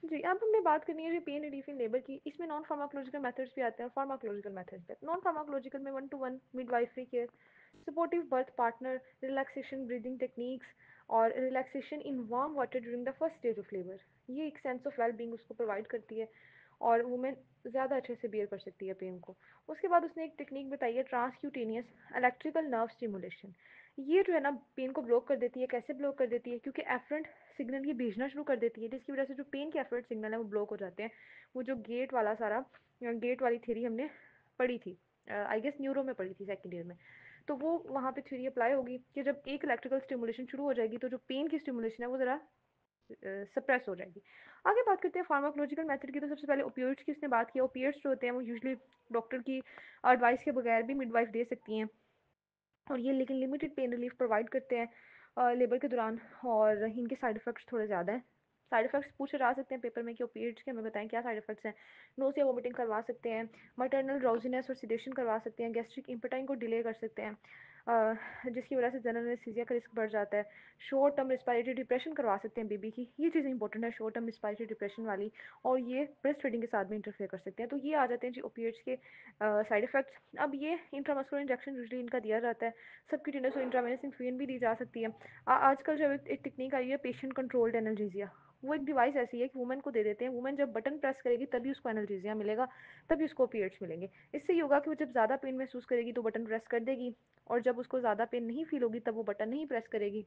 जी, अब हमने बात करनी है जो पेन रिलीफ इन लेबर की। इसमें नॉन फार्माकोलॉजिकल मेथड्स भी आते हैं और फार्माकोलॉजिकल मेथड्स भी। नॉन फार्माकोलॉजिकल में 1 to 1 midwifery care, supportive birth partner, relaxation breathing techniques और relaxation in warm water during the first stage of labour. ये एक सेंस ऑफ वेल बींग उसको प्रोवाइड करती है और वुमेन ज़्यादा अच्छे से बियर कर सकती है पेन को। उसके बाद उसने एक टेक्निक बताई है ट्रांसक्यूटेनियस इलेक्ट्रिकल नर्व स्टिमुलेशन। ये जो है ना पेन को ब्लॉक कर देती है। कैसे ब्लॉक कर देती है? क्योंकि एफरेंट सिग्नल ये भेजना शुरू कर देती है जिसकी वजह से जो पेन के एफरेंट सिग्नल है वो ब्लॉक हो जाते हैं। वो जो गेट वाला सारा गेट वाली थ्योरी हमने पढ़ी थी, आई गेस न्यूरो में पढ़ी थी सेकेंड ईयर में। तो वो वहाँ पे थ्योरी अप्लाई होगी कि जब एक इलेक्ट्रिकल स्टिमुलेशन शुरू हो जाएगी तो जो पेन की स्टिमुलेशन है वो ज़रा सप्रेस हो जाएगी। आगे बात करते हैं फार्माकोलॉजिकल मेथड की। तो सबसे पहले ओपियोइड्स की उसने बात की। ओपियोइड्स जो होते हैं वो यूजुअली डॉक्टर की एडवाइस के बगैर भी मिडवाइफ दे सकती हैं और ये लेकिन लिमिटेड पेन रिलीफ प्रोवाइड करते हैं लेबर के दौरान और इनके साइड इफ़ेक्ट्स थोड़े ज़्यादा हैं। साइड इफ़ेक्ट्स पूछे जा सकते हैं पेपर में कि ओपिएट्स के हमें बताएं क्या साइड इफ़ेक्ट्स हैं। नोज़िया वोमिटिंग करवा सकते हैं, मैटरनल ड्राउजीनेस और सिडेशन करवा सकते हैं, गैस्ट्रिक इम्पेटाइन को डिले कर सकते हैं जिसकी वजह से जनरल एनेस्थीसिया का रिस्क बढ़ जाता है। शॉर्ट टर्म रिस्पायरेटरी डिप्रेशन करवा सकते हैं बेबी की। ये चीज़ इंपॉर्टेंट है शॉर्ट टर्म रिस्पायरेटरी डिप्रेशन वाली, और ये ब्रेस्ट फीडिंग के साथ भी इंटरफेयर कर सकते हैं। तो ये आ जाते हैं जी ओपिएट्स के साइड इफ़ेक्ट्स। अब ये इंट्रामस्कुलर इंजेक्शन यूजुअली इनका दिया जाता है। सबक्यूटेनियस और इंट्रावेनस इंफ्यूजन भी दी जा सकती है। आजकल जो एक टेक्निक आई है पेशेंट कंट्रोल्ड एनाल्जेसिया। वो एक डिवाइस ऐसी है कि वुमेन को दे देते हैं। वुमेन जब बटन प्रेस करेगी तभी उसको एनाल्जेसिया मिलेगा, तभी उसको पीरियड्स मिलेंगे। इससे ये होगा कि वो जब ज़्यादा पेन महसूस करेगी तो बटन प्रेस कर देगी, और जब उसको ज़्यादा पेन नहीं फील होगी तब वो बटन नहीं प्रेस करेगी।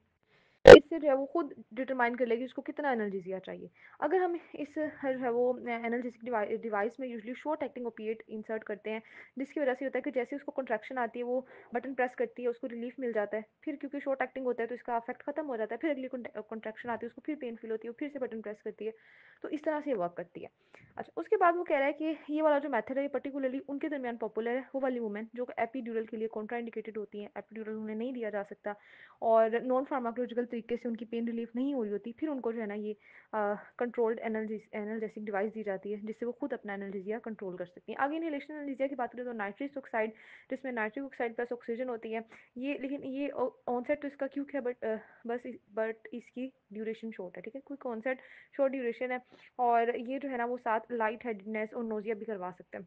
इससे जो है वो खुद डिटरमाइन कर लेगी उसको कितना एनाल्जेसिया चाहिए। अगर हम इस जो है वो एनाल्जेसिक डिवाइस में usually short acting opiate insert करते हैं, जिसकी वजह से होता है कि जैसे उसको कॉन्ट्रैक्शन आती है वो बटन प्रेस करती है, उसको रिलीफ मिल जाता है। फिर क्योंकि शॉर्ट एक्टिंग होता है तो इसका इफेक्ट खत्म हो जाता है, फिर अगली कॉन्ट्रैक्शन आती है उसको फिर पेन फील होती है, फिर से बटन प्रेस करती है। तो इस तरह से ये वर्क करती है। अच्छा, उसके बाद वो कह रहा है कि ये वाला जो मेथड है ये पर्टिकुलरली उनके दरमियान पॉपुलर है, वो वाली वुमेन जो एपीड्यूरल के लिए कॉन्ट्रा इंडिकेटेड होती हैं। एपीड्यूरल उन्हें नहीं दिया जा सकता और नॉन फार्माकोलॉजिकल तरीके से उनकी पेन रिलीफ नहीं हो रही होती, फिर उनको जो है ना ये कंट्रोल्ड एनाल्जेसिक डिवाइस दी जाती है जिससे वो खुद अपना एनाल्जेसिया कंट्रोल कर सकती हैं। आगे इनहेलेशन एनाल्जेसिया की बात करें तो नाइट्रस ऑक्साइड, जिसमें नाइट्रिक ऑक्साइड प्लस ऑक्सीजन होती है। ये लेकिन ये ऑनसेट तो इसका क्यों है, बट इसकी ड्यूरेशन शॉर्ट है। ठीक है, क्योंकि ऑनसेट शॉर्ट ड्यूरेशन है और ये जो है ना वो साथ लाइट हेडेडनेस और नोजिया भी करवा सकते हैं।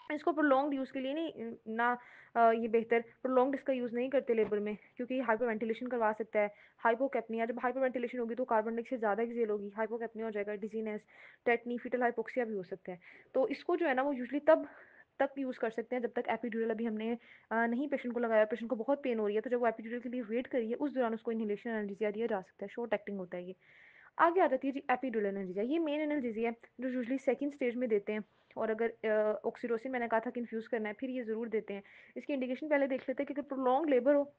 इसको प्रोलॉन्ग्ड यूज़ के लिए नहीं ना ये बेहतर प्रोलॉन्ग्ड इसका यूज़ नहीं करते लेबर में, क्योंकि हाइपर वेंटिलेशन करवा सकता है। हाइपोकैप्निया, जब हाइपर वेंटिलेशन होगी तो कार्बन डाइऑक्साइड ज़्यादा एक्सेल होगी, हाइपोकैप्निया हो जाएगा, डिजीनेस, टेटनी, फीटल हाइपोक्सिया भी हो सकता है। तो इसको जो है ना वो यूजली तब तक यूज़ कर सकते हैं जब तक एपिड्यूरल अभी हमने नहीं पेशेंट को लगाया, पेशेंट को बहुत पेन हो रही है, तो जब वो एपिड्यूरल के लिए वेट करिए उस दौरान उसको इनहेलेशन एनाल्जेसिया दिया जा सकता है। शॉर्ट एक्टिंग होता है ये। आगे आ जाती है जी एपिड्यूरल एनाल्जेसिया। ये मेन एनाल्जेसिया है जो यूजुअली सेकंड स्टेज में देते हैं, और अगर ऑक्सीटोसिन मैंने कहा था कि इन्फ्यूज़ करना है फिर ये ज़रूर देते हैं। इसकी इंडिकेशन पहले देख लेते हैं कि अगर प्रोलॉन्ग लेबर हो,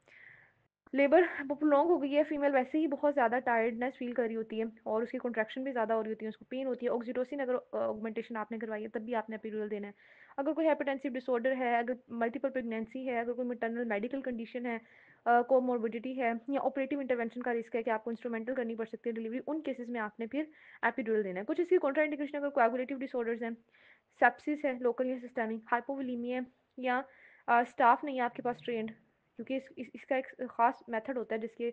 लेबर प्रोलॉन्ग हो गई है, फीमेल वैसे ही बहुत ज़्यादा टायर्डनेस फील कर रही होती है और उसकी कॉन्ट्रैक्शन भी ज़्यादा हो रही होती है, उसको पेन होती है, ऑक्सीटोसिन अगर ऑगमेंटेशन आपने करवाई है तब भी आपने एपिड्यूरल देना है। अगर कोई हाइपरटेंसिव डिसऑर्डर है, अगर मल्टीपल प्रेगनेंसी है, अगर कोई मैटरनल मेडिकल कंडीशन है, कोमोर्बिडिटी है, या ऑपरेटिव इंटरवेंशन का रिस्क है कि आपको इंस्ट्रूमेंटल करनी पड़ सकती है डिलीवरी, उन केसेस में आपने फिर एपिड्यूरल देना है। कुछ इसकी कॉन्ट्राइंडिकेशन अगर कोएगुलेटिव डिसऑर्डर्स हैं, सेप्सिस है लोकल या सिस्टेमिक, हाइपोवोलीमिया है, या स्टाफ नहीं है आपके पास ट्रेंड, क्योंकि इसका एक ख़ास मेथड होता है जिसके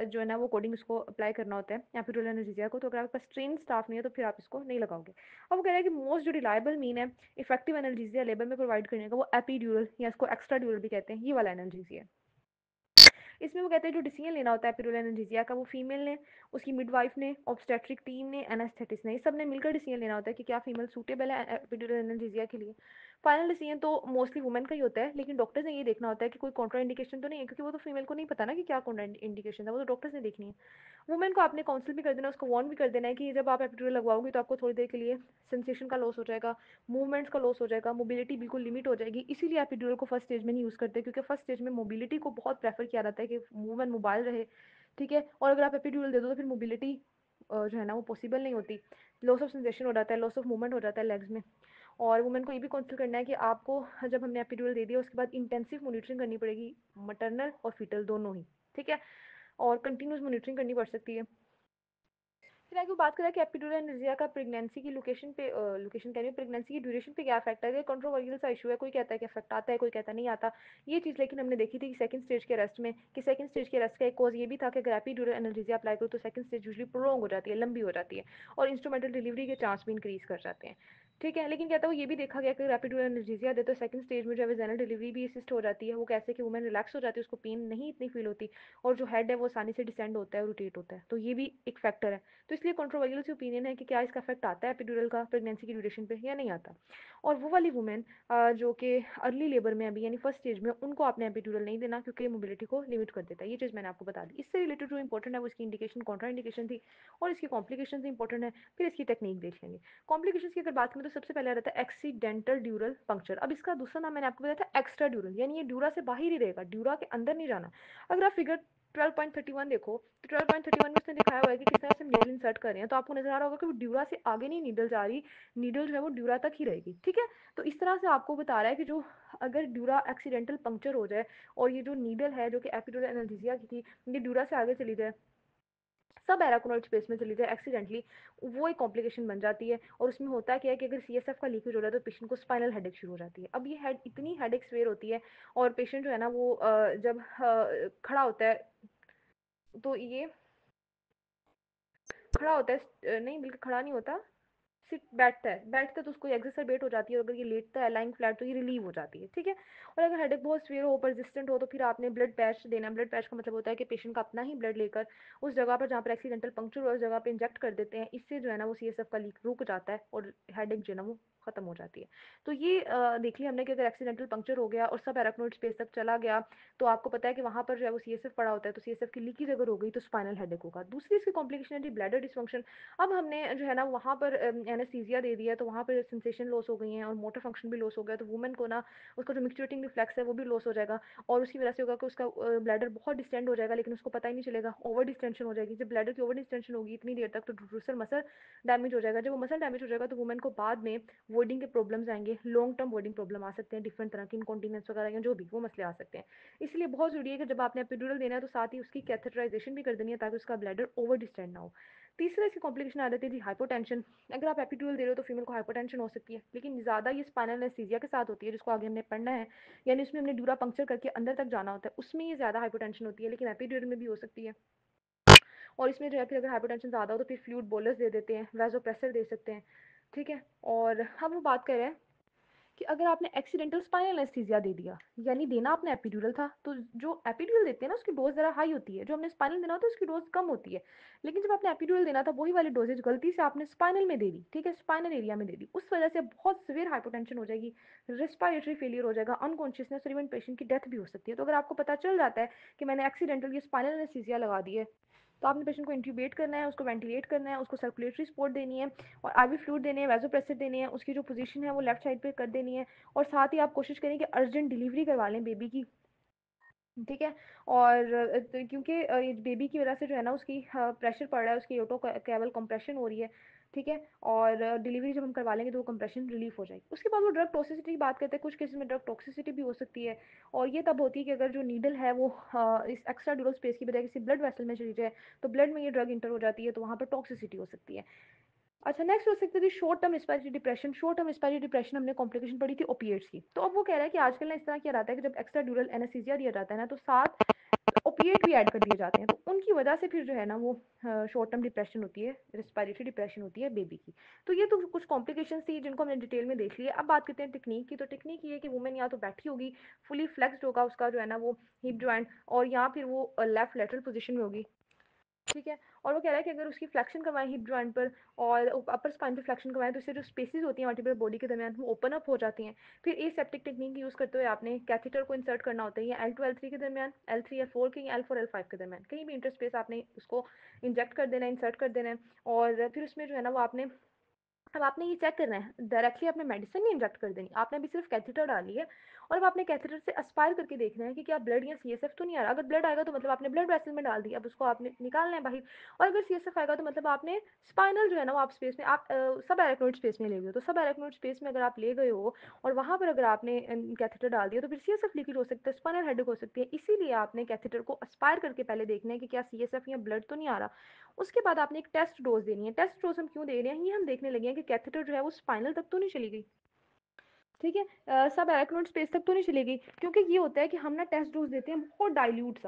जो है ना वो कोडिंग इसको अप्लाई करना होता है एपिड्यूरल एनेस्थीसिया को। तो अगर आपके पास ट्रेन स्टाफ नहीं है तो फिर आप इसको नहीं लगाओगे। अब वो कह रहा है कि मोस्ट जो रिलायबल मीन है इफेक्टिव एनाल्जेसिया लेबर में प्रोवाइड करने का वो एपीड्यूरल या इसको एक्स्ट्रा ड्यूरल भी कहते हैं, ये वाला एनाल्जेसिया है। इसमें वो कहते हैं जो डिसीजन लेना होता है एपिड्यूरल एनाल्जेसिया का, वो फीमेल ने, उसकी मिडवाइफ ने, ऑब्स्टेट्रिक टीम ने, एनेस्थेटिस्ट ने, ये सब ने मिलकर डिसीजन लेना होता है कि क्या फीमेल सूटेबल है एपिड्यूरल एनाल्जेसिया के लिए। फाइनल डिसीजन तो मोस्टली वुमेन का ही होता है, लेकिन डॉक्टर्स ने ये देखना होता है कि कोई कॉन्ट्रा इंडिकेशन तो नहीं है, क्योंकि वो तो फीमेल को नहीं पता ना कि क्या कॉन्ट्रा इंडिकेशन है, वो तो डॉक्टर्स ने देखनी है। वुमेन को आपने काउंसिल भी कर देना, उसको वार्न भी कर देना है कि जब आप एपिड्यूरल लगवाओगे तो आपको थोड़ी देर के लिए सेंसेशन का लॉस हो जाएगा, मूवमेंट्स का लॉस हो जाएगा, मोबिलिटी बिल्कुल लिमिट हो जाएगी। इसीलिए एपिड्यूरल को फर्स्ट स्टेज में नहीं यूज़ करते, क्योंकि फर्स्ट स्टेज में मोबिलिटी को बहुत प्रेफर किया जाता है कि वुमेन मोबाइल रहे। ठीक है, और अगर आप एपिड्यूरल दे दो तो फिर मोबिलिटी जो है ना वो पॉसिबल नहीं होती, लॉस ऑफ सेंसेशन हो जाता है, लॉस ऑफ मूवमेंट हो जाता है लेग्स में। और वुमेन को ये भी काउंसिल करना है कि आपको जब हमने एपिड्यूरल दे दिया उसके बाद इंटेंसिव मॉनिटरिंग करनी पड़ेगी, मटरनल और फीटल दोनों ही। ठीक है, और कंटिन्यूस मॉनिटरिंग करनी पड़ सकती है। फिर आगे वो बात करा कि एपिड्यूरल एनेस्थीसिया का प्रेगनेंसी की लोकेशन पे लोकेशन कह रही हूँ, प्रेगनेंसी की ड्यूरेशन पे क्या इफेक्ट है, कंट्रोवर्शियल सा इशू है, कोई कहता है कि इफेक्ट आता है, कोई कहता नहीं आता। ये चीज़ लेकिन हमने देखी थी कि सेकंड स्टेज के अरेस्ट में, कि सेकंड स्टेज के अरेस्ट का एक कॉज ये भी था कि अगर एपिड्यूरल एनेस्थीसिया अप्लाई करो तो सेकंड स्टेज यूजुअली प्रोलॉन्ग हो जाती है, लंबी हो जाती है, और इंस्ट्रूमेंटल डिलीवरी के चांस भी इंक्रीज कर जाते हैं। ठीक है, लेकिन कहता है वो ये भी देखा गया कि एपिड्यूरल एनेस्थीसिया दे तो सेकंड स्टेज में जो है वेजाइनल डिलीवरी भी असिस्ट हो जाती है। वो कैसे कि वुमेन रिलैक्स हो जाती है, उसको पेन नहीं इतनी फील होती, और जो हेड है वो आसानी से डिसेंड होता है, रोटेट होता है, तो ये भी एक फैक्टर है। तो इसलिए कंट्रोवर्शियल सी ओपिनियन है कि क्या इसका इफेक्ट आता है एपिड्यूरल का प्रेगनेंसी की ड्यूरेशन पे या नहीं आता। और वो वाली वुमेन जो कि अर्ली लेबर में अभी यानी फर्स्ट स्टेज में, उनको आपने एपिड्यूरल नहीं देना क्योंकि ये मोबिलिटी को लिमिट कर देता है। ये चीज़ मैंने आपको बता दी। इससे रिलेटेड जो इंपॉर्टेंट है वो इसकी इंडिकेशन, कॉन्ट्रा इंडिकेशन थी, और इसकी कॉम्प्लिकेशन भी इंपॉर्टेंट है। फिर इसकी टेक्निक देख लेंगे। कॉम्प्लिकेशन की अगर बात करें तो सबसे पहले आ रहता है एक्सीडेंटल ड्यूरल पंक्चर। अब इसका दूसरा नाम मैंने आपको बताया था एक्स्ट्रा ड्यूरल, यानी ये ड्यूरा से बाहर ही रहेगा, ड्यूरा के अंदर नहीं जाना। अगर आप फिगर 12.31 देखो तो 12.31 में उसने दिखाया हुआ है कि किस तरह से हम नीडल इंसर्ट कर रहे हैं, तो आपको नजर आ रहा होगा कि वो ड्यूरा से आगे नहीं नीडल जा रही, नीडल जो है वो ड्यूरा तक ही रहेगी। ठीक है, तो इस तरह से आपको बता रहा है कि जो अगर ड्यूरा एक्सीडेंटल पंक्चर हो जाए और ये जो नीडल है जो कि एपिड्यूरल एनास्थीसिया की थी, ये ड्यूरा से आगे चली जाए, सब एराकोनॉइड स्पेस में चली जाए एक्सीडेंटली, वो एक कॉम्प्लिकेशन बन जाती है। और उसमें होता क्या है कि अगर सीएसएफ का लीकेज हो रहा है तो पेशेंट को स्पाइनल हेडेक शुरू हो जाती है। अब ये हेड इतनी हेडेक स्वेयर होती है, और पेशेंट जो है ना वो जब खड़ा होता है तो ये खड़ा होता है, नहीं बिल्कुल खड़ा नहीं होता, सिट बैठता है, बैठता है तो उसको एक्सरसाइट हो जाती है, और अगर ये लेटता है लाइंग फ्लैट तो ये रिलीव हो जाती है। ठीक है, और अगर हेडेक बहुत सीवियर हो, परसिस्टेंट हो, तो फिर आपने ब्लड पैच देना है। ब्लड पैच का मतलब होता है कि पेशेंट का अपना ही ब्लड लेकर उस जगह पर जहाँ पर एक्सीडेंटल पंक्चर हुआ उस जगह पे इंजेक्ट कर देते हैं। इससे जो है ना वो सीएसएफ का लीक रुक जाता है और हेडेक जो है ना वो खत्म हो जाती है। तो ये देख लिया हमने कि अगर एक्सीडेंटल पंक्चर हो गया और सब एराक्नोइड स्पेस तक चला गया, तो आपको पता है कि वहाँ पर जो है वो सीएसएफ पड़ा होता है, तो सीएसएफ की लीकेज अगर हो गई तो स्पाइनल हेडेक होगा। दूसरी इसकी कॉम्प्लिकेशन है ब्लैडर डिसफंक्शन। अब हमने जो है ना वहाँ पर एनेस्थीसिया दे दिया, तो वहाँ पर सेंसेशन लॉस हो गई है और मोटर फंक्शन भी लॉस हो गया, तो वुमेन को ना उसका जो मिक्चुरेटिंग रिफ्लेक्स है वो भी लॉस हो जाएगा, और उसकी वजह से होगा कि उसका ब्लैडर बहुत डिस्टेंड हो जाएगा, लेकिन उसको पता ही नहीं चलेगा, ओवर डिस्टेंशन हो जाएगी। जब ब्लैडर की ओवर डिस्टेंशन होगी इतनी देर तक तो ड्रूसर मसल डैमेज हो जाएगा। जब वो मसल डैमेज हो जाएगा तो वुमेन को बाद में वोडिंग के प्रॉब्लम्स आएंगे, लॉन्ग टर्म वोडिंग प्रॉब्लम आ सकते हैं, डिफरेंट तरह की इनकॉन्टिनेंस वगैरह या जो भी वो मसले आ सकते हैं। इसलिए बहुत जरूरी है कि जब आपने एपिड्यूरल देना है तो साथ ही उसकी कैथेटराइजेशन भी कर देनी है ताकि उसका ब्लैडर ओवर डिस्टेंड ना हो। तीसरा इसकी कॉम्प्लिकेशन आ जाती है हाइपोटेंशन। अगर आप एपिड्यूरल दे रहे हो तो फीमेल को हाइपोटेंशन हो सकती है, लेकिन ज़्यादा ये स्पाइनल एनेस्थीसिया के साथ होती है जिसको आगे हमने पढ़ना है, यानी उसमें हमने ड्यूरा पंक्चर करके अंदर तक जाना होता है, उसमें ये ज़्यादा हाइपोटेंशन होती है, लेकिन एपिड्यूरल में भी हो सकती है। और इसमें जो है फिर अगर हाइपोटेंशन ज़्यादा हो तो फिर फ्लूइड बोलस दे देते हैं, वैसोप्रेसर दे सकते हैं। ठीक है, और हम वो बात कर रहे हैं कि अगर आपने एक्सीडेंटल स्पाइनल एनेस्थीसिया दे दिया, यानी देना आपने एपिड्यूरल था, तो जो एपिड्यूरल देते हैं ना उसकी डोज ज़रा हाई होती है, जो हमने स्पाइनल देना होता है उसकी डोज कम होती है। लेकिन जब आपने एपिड्यूरल देना था वही वाली डोजेज गलती से आपने स्पाइनल में दे दी, ठीक है, स्पाइनल एरिया में दे दी, उस वजह से बहुत सिवियर हाइपोटेंशन हो जाएगी, रेस्पिरेटरी फेलियर हो जाएगा, अनकॉन्शियसनेस, और इवन पेशेंट की डेथ भी हो सकती है। तो अगर आपको पता चल जाता है कि मैंने एक्सीडेंटल ये स्पाइनल एनेस्थीसिया लगा दी है, तो आपने पेशेंट को इंट्यूबेट करना है, उसको वेंटिलेट करना है, उसको सर्कुलेटरी सपोर्ट देनी है, और आईवी फ्लूइड देने हैं, वैसोप्रेसर देने हैं, उसकी जो पोजीशन है वो लेफ्ट साइड पे कर देनी है, और साथ ही आप कोशिश करें कि अर्जेंट डिलीवरी करवा लें बेबी की। ठीक है, और क्योंकि बेबी की वजह से जो है ना उसकी प्रेशर पड़ रहा है, उसकी ओटो केवल कंप्रेशन हो रही है। ठीक है, और डिलीवरी जब हम करवा लेंगे तो वो कंप्रेशन रिलीफ हो जाएगी। उसके बाद वो ड्रग टॉक्सिसिटी की बात करते हैं, कुछ केसेस में ड्रग टॉक्सिसिटी भी हो सकती है, और ये तब होती है कि अगर जो नीडल है वो इस एक्स्ट्रा ड्यूरल स्पेस की बजाय किसी ब्लड वेसल में चली जाए, तो ब्लड में ये ड्रग इंटर हो जाती है, तो वहाँ पर टॉक्सिसिटी हो सकती है। अच्छा, नेक्स्ट हो सकती थी short term respiratory depression. Short term respiratory depression हमने कॉम्प्लिकेशन पढ़ी थी ओपिएट्स की। तो अब वो कह रहा है कि आजकल ना इस तरह किया जाता है कि जब एक्स्ट्रा ड्यूरल एनेस्थीसिया दिया जाता है ना तो साथ ओपिएट भी ऐड कर दिए जाते हैं, तो उनकी वजह से फिर जो है ना वो शॉर्ट टर्म डिप्रेशन होती है, रिस्पायरेटरी डिप्रेशन होती है बेबी की। तो ये तो कुछ कॉम्प्लिकेशन थी जिनको हमने डिटेल में देख लिया। अब बात करते हैं टेक्निक की। तो टेक्निक ये है कि वुमेन या तो बैठी होगी, फुली फ्लेक्स्ड होगा उसका जो है ना वो हिप जॉइंट, और या फिर वो लेफ्ट लेटरल पोजिशन में होगी। ठीक है, और वो कह रहा है कि अगर उसकी फ्लेक्शन करवाएं हिप जॉइंट पर और अपर स्पाइन पे फ्लेक्शन करवाएं तो इससे जो स्पेसेस होती हैं वर्टिब्रल बॉडी के दरमियान वो ओपन अप हो जाती हैं। फिर एसेप्टिक टेक्निक यूज़ करते हुए आपने कैथेटर को इंसर्ट करना होता है, या L2 L3 के दरमियान, L3 L4 के, L4 L5 के दरमियान, कहीं भी इंटरस्पेस आपने उसको इंजेक्ट कर देना है, इंसर्ट कर देना है। और फिर उसमें जो है ना वो आपने, अब आपने ये चेक करना है, डायरेक्टली आपने मेडिसिन नहीं इंजेक्ट कर देनी, आपने अभी सिर्फ कैथेटर डाली है और अब आपने कैथेटर से एस्पायर करके देखना है कि क्या ब्लड या सीएसएफ तो नहीं आ रहा। अगर ब्लड आएगा तो मतलब आपने ब्लड वेसल में डाल दिया, अब उसको आपने निकालना है बाहर। और अगर सीएसएफ आएगा तो मतलब आपने स्पाइनल जो है ना वो आप स्पेस में आप सब एराक्नोइड स्पेस में ले गए हो। तो सब एराक्नोइड स्पेस में अगर आप ले गए हो और वहाँ पर अगर आपने कैथेटर डाल दिया तो फिर सीएसएफ लीकेज हो सकता है, स्पाइनल हेडेक हो सकती है। इसीलिए आपने कैथेटर को एस्पायर करके पहले देखना है कि क्या सीएसएफ या ब्लड तो नहीं आ रहा। उसके बाद आपने एक टेस्ट डोज देनी है। टेस्ट डोज हम क्यों दे रहे हैं, ये हम देखने लगे हैं कि कैथेटर जो है वो स्पाइनल तक तो नहीं चली गई, ठीक है, सब एराक्नोइड स्पेस तक तो नहीं चलेगी। क्योंकि ये होता है कि हम ना टेस्ट डोज देते हैं बहुत डाइल्यूट